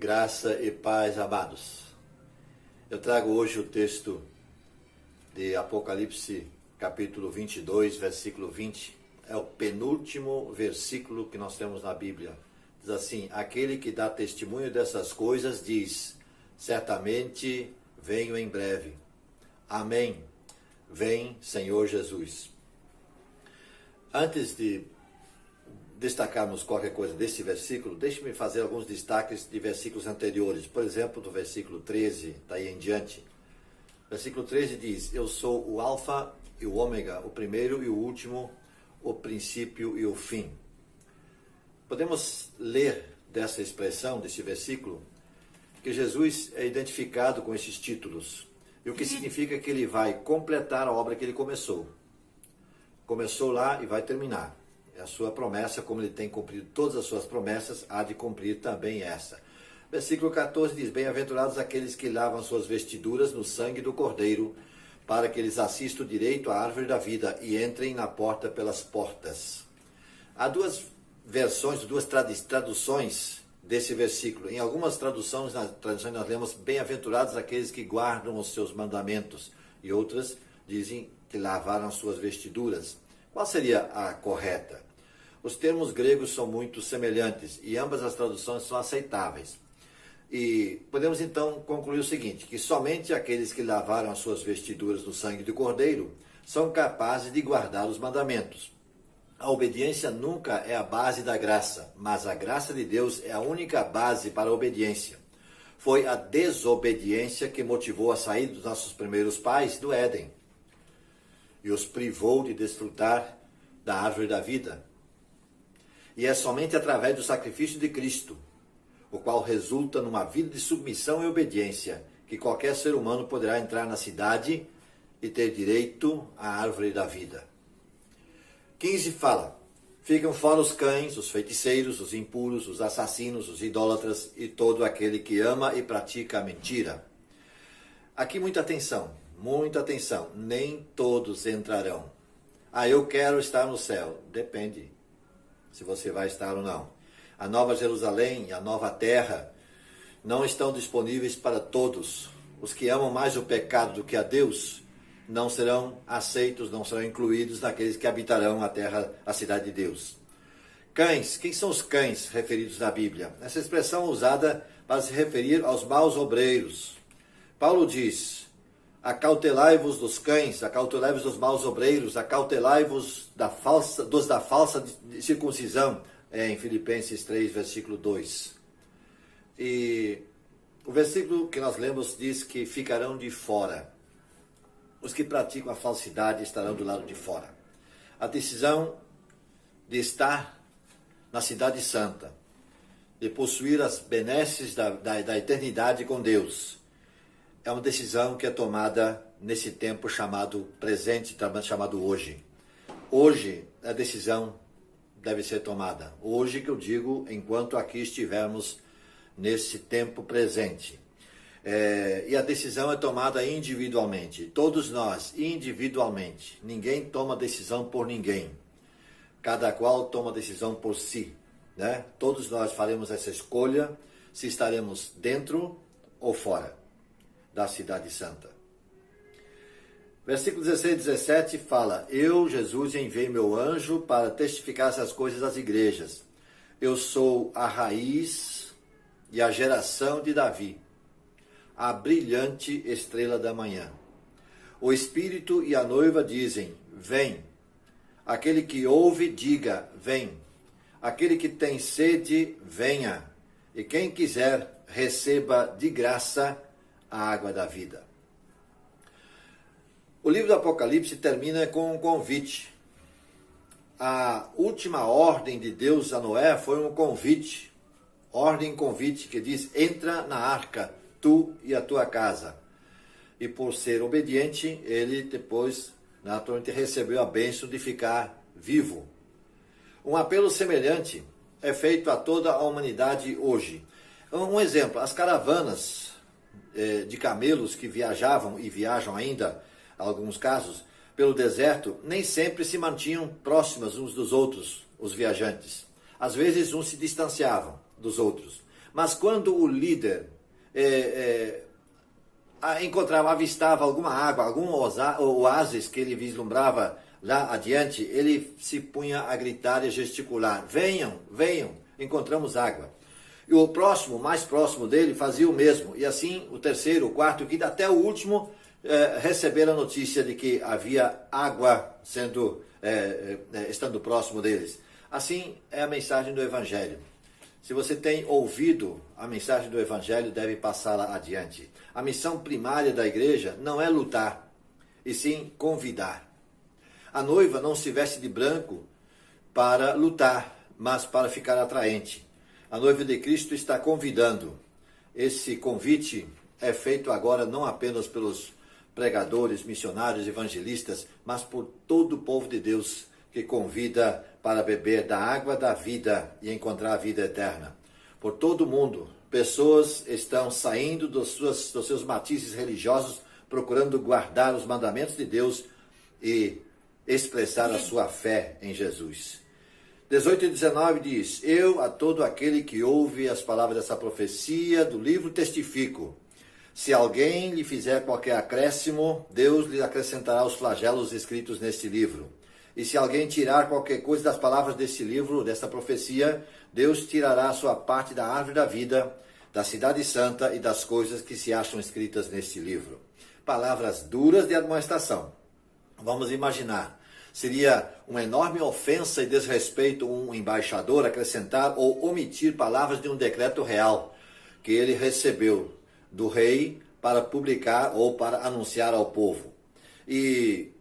Graça e paz, amados. Eu trago hoje o texto de Apocalipse, capítulo 22, versículo 20. É o penúltimo versículo que nós temos na Bíblia. Diz assim: aquele que dá testemunho dessas coisas diz: certamente venho em breve. Amém. Vem, Senhor Jesus. Antes de destacarmos qualquer coisa desse versículo, deixe-me fazer alguns destaques de versículos anteriores. Por exemplo, do versículo 13, daí em diante. Versículo 13 diz: eu sou o alfa e o ômega, o primeiro e o último, o princípio e o fim. Podemos ler dessa expressão, desse versículo, que Jesus é identificado com esses títulos. E o que significa que ele vai completar a obra que ele começou. Começou lá e vai terminar. É a sua promessa, como ele tem cumprido todas as suas promessas, há de cumprir também essa. Versículo 14 diz: bem-aventurados aqueles que lavam suas vestiduras no sangue do Cordeiro, para que eles assistam direito à árvore da vida e entrem na porta pelas portas. Há duas versões, duas traduções desse versículo. Em algumas traduções nós lemos: bem-aventurados aqueles que guardam os seus mandamentos, e outras dizem que lavaram as suas vestiduras. Qual seria a correta? Os termos gregos são muito semelhantes e ambas as traduções são aceitáveis. E podemos então concluir o seguinte: que somente aqueles que lavaram as suas vestiduras no sangue do Cordeiro são capazes de guardar os mandamentos. A obediência nunca é a base da graça, mas a graça de Deus é a única base para a obediência. Foi a desobediência que motivou a saída dos nossos primeiros pais do Éden e os privou de desfrutar da árvore da vida. E é somente através do sacrifício de Cristo, o qual resulta numa vida de submissão e obediência, que qualquer ser humano poderá entrar na cidade e ter direito à árvore da vida. 15 fala: ficam fora os cães, os feiticeiros, os impuros, os assassinos, os idólatras e todo aquele que ama e pratica a mentira. Aqui muita atenção, nem todos entrarão. Eu quero estar no céu. Depende se você vai estar ou não. A Nova Jerusalém e a Nova Terra não estão disponíveis para todos. Os que amam mais o pecado do que a Deus não serão aceitos, não serão incluídos naqueles que habitarão a terra, a cidade de Deus. Cães, quem são os cães referidos na Bíblia? Essa expressão é usada para se referir aos maus obreiros. Paulo diz: acautelai-vos dos cães, acautelai-vos dos maus obreiros, acautelai-vos dos da falsa circuncisão, em Filipenses 3, versículo 2. E o versículo que nós lemos diz que ficarão de fora. Os que praticam a falsidade estarão do lado de fora. A decisão de estar na cidade santa, de possuir as benesses da eternidade com Deus, é uma decisão que é tomada nesse tempo chamado presente, chamado hoje. Hoje a decisão deve ser tomada. Hoje que eu digo, enquanto aqui estivermos nesse tempo presente. E a decisão é tomada individualmente. Todos nós, individualmente. Ninguém toma decisão por ninguém. Cada qual toma decisão por si, né? Todos nós faremos essa escolha se estaremos dentro ou fora da cidade santa. Versículo 16 e 17 fala: eu, Jesus, enviei meu anjo para testificar essas coisas às igrejas. Eu sou a raiz e a geração de Davi, a brilhante estrela da manhã. O Espírito e a noiva dizem: vem. Aquele que ouve, diga: vem. Aquele que tem sede, venha. E quem quiser, receba de graça a água da vida. O livro do Apocalipse termina com um convite. A última ordem de Deus a Noé foi um convite. Convite, que diz: entra na arca, tu e a tua casa. E por ser obediente, ele depois, naturalmente, recebeu a bênção de ficar vivo. Um apelo semelhante é feito a toda a humanidade hoje. Um exemplo: as caravanas de camelos que viajavam e viajam ainda, em alguns casos, pelo deserto, nem sempre se mantinham próximas uns dos outros, os viajantes. Às vezes uns se distanciavam dos outros. Mas quando o líder avistava alguma água, algum oásis que ele vislumbrava lá adiante, ele se punha a gritar e a gesticular: venham, venham, encontramos água. E o próximo, mais próximo dele, fazia o mesmo. E assim, o terceiro, o quarto, o quinto, até o último, receberam a notícia de que havia água estando próximo deles. Assim é a mensagem do Evangelho. Se você tem ouvido a mensagem do Evangelho, deve passá-la adiante. A missão primária da igreja não é lutar, e sim convidar. A noiva não se veste de branco para lutar, mas para ficar atraente. A noiva de Cristo está convidando. Esse convite é feito agora não apenas pelos pregadores, missionários, evangelistas, mas por todo o povo de Deus que convida para beber da água da vida e encontrar a vida eterna. Por todo o mundo, pessoas estão saindo dos seus matizes religiosos, procurando guardar os mandamentos de Deus e expressar a sua fé em Jesus. 18 e 19 diz: eu a todo aquele que ouve as palavras dessa profecia do livro testifico. Se alguém lhe fizer qualquer acréscimo, Deus lhe acrescentará os flagelos escritos neste livro. E se alguém tirar qualquer coisa das palavras desse livro, dessa profecia, Deus tirará a sua parte da árvore da vida, da cidade santa e das coisas que se acham escritas neste livro. Palavras duras de admoestação. Vamos imaginar. Seria uma enorme ofensa e desrespeito um embaixador acrescentar ou omitir palavras de um decreto real que ele recebeu do rei para publicar ou para anunciar ao povo. E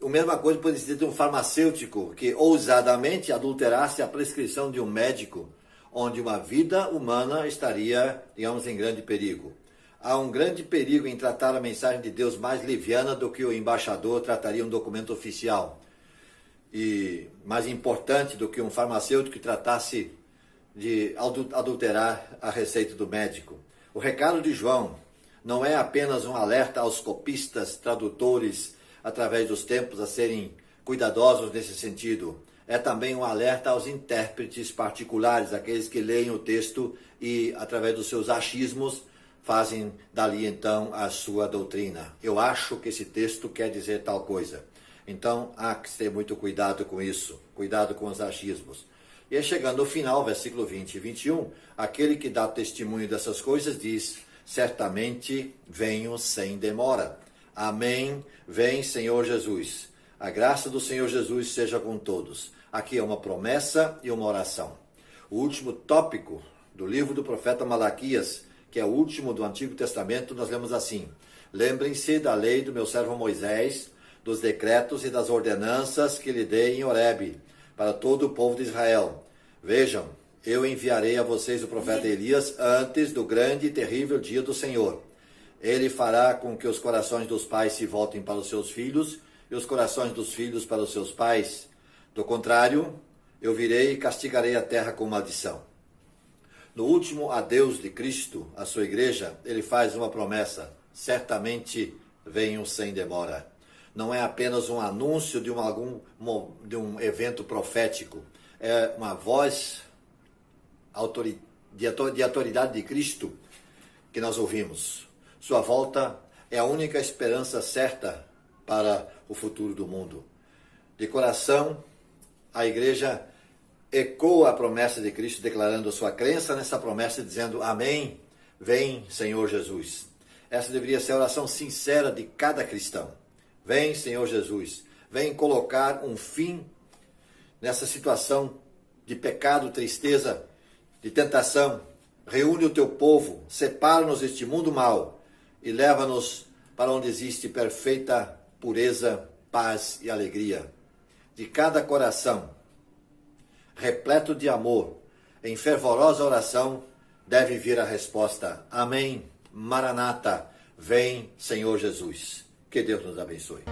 a mesma coisa pode ser de um farmacêutico que ousadamente adulterasse a prescrição de um médico, onde uma vida humana estaria, digamos, em grande perigo. Há um grande perigo em tratar a mensagem de Deus mais liviana do que o embaixador trataria um documento oficial. E mais importante do que um farmacêutico que tratasse de adulterar a receita do médico. O recado de João não é apenas um alerta aos copistas, tradutores, através dos tempos, a serem cuidadosos nesse sentido. É também um alerta aos intérpretes particulares, aqueles que leem o texto e, através dos seus achismos, fazem dali então a sua doutrina. Eu acho que esse texto quer dizer tal coisa. Então, há que ter muito cuidado com isso, cuidado com os achismos. E aí, chegando ao final, versículo 20 e 21, aquele que dá testemunho dessas coisas diz: certamente venho sem demora. Amém. Vem, Senhor Jesus. A graça do Senhor Jesus seja com todos. Aqui é uma promessa e uma oração. O último tópico do livro do profeta Malaquias, que é o último do Antigo Testamento, nós lemos assim: lembrem-se da lei do meu servo Moisés, dos decretos e das ordenanças que lhe dei em Horebe, para todo o povo de Israel. Vejam, eu enviarei a vocês o profeta Elias antes do grande e terrível dia do Senhor. Ele fará com que os corações dos pais se voltem para os seus filhos e os corações dos filhos para os seus pais. Do contrário, eu virei e castigarei a terra com maldição. No último adeus de Cristo à sua igreja, ele faz uma promessa: certamente venho sem demora. Não é apenas um anúncio de um evento profético, é uma voz de autoridade de Cristo que nós ouvimos. Sua volta é a única esperança certa para o futuro do mundo. De coração, a igreja ecoa a promessa de Cristo, declarando sua crença nessa promessa, dizendo: amém, vem, Senhor Jesus. Essa deveria ser a oração sincera de cada cristão. Vem, Senhor Jesus, vem colocar um fim nessa situação de pecado, tristeza, de tentação. Reúne o teu povo, separa-nos deste mundo mau e leva-nos para onde existe perfeita pureza, paz e alegria. De cada coração, repleto de amor, em fervorosa oração, deve vir a resposta: amém, Maranata, vem, Senhor Jesus. Que Deus nos abençoe.